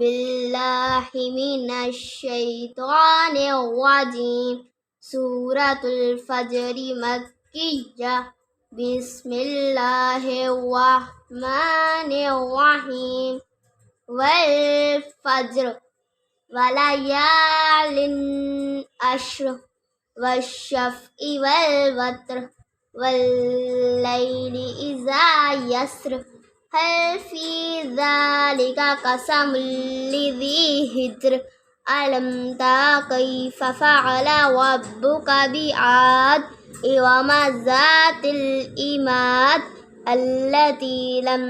بالله من الشيطان الرجيم. سورة الفجر مكية. بسم الله الرحمن الرحيم. والفجر وليال عشر والشفع والوتر والليل إذا يسر هل في ذلك قسم لذي هجر ألم تر كيف فعل ربك بعاد إرم ذات العماد التي لم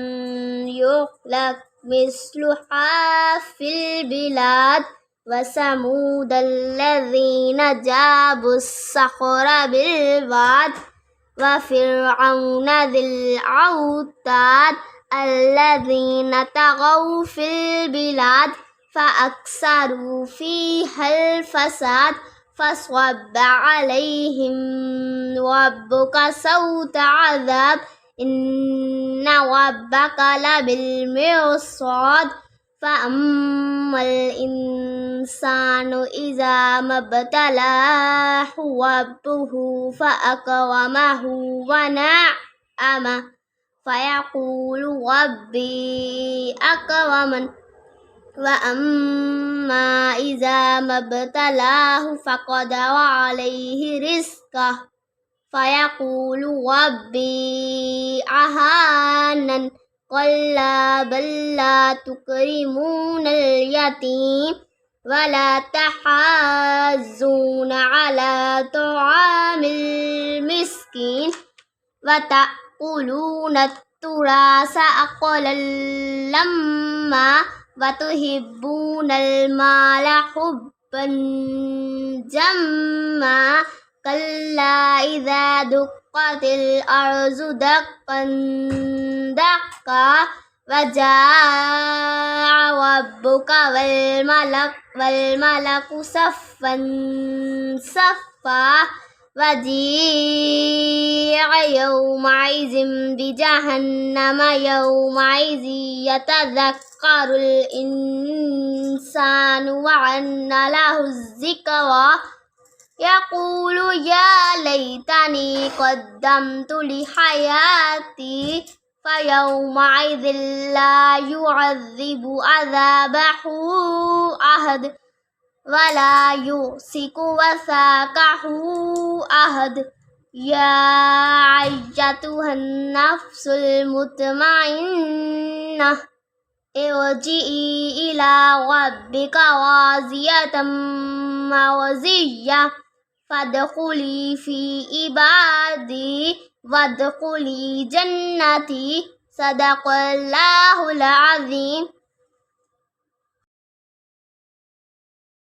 يخلق مثلها في البلاد وثمود الذين جابوا الصخر بالواد وفرعون ذي الأوتاد الذين طغوا في البلاد فأكثروا فيها الفساد فصب عليهم ربك سوط عذاب إن ربك لبالمرصاد فأما الإنسان إذا ما ابتلاه ربه فأكرمه ونعمه فيقول ربي أكرمن وأما إذا ما ابتلاه فقدر عليه رزقه فيقول ربي أهانن كلا بل لا تكرمون اليتيم ولا تحاضون على طعام المسكين وتأكلون التراث أكلا لما وتحبون المال حبا جما كلا إذا دقت الأرض دقا دقا وجاء ربك والملك صفا صفا وجيء يومئذ بجهنم يومئذ يتذكر الإنسان وأنى له الذكرى يقول يا ليتني قدمت لحياتي فيومئذ لا يعذب عذابه أحد ولا يوثق وثاقه أحد يا أيتها النفس المطمئنة ارجعي إلى ربك راضية مرضية فادخلي في عبادي وادخلي جنتي صدق الله العظيم.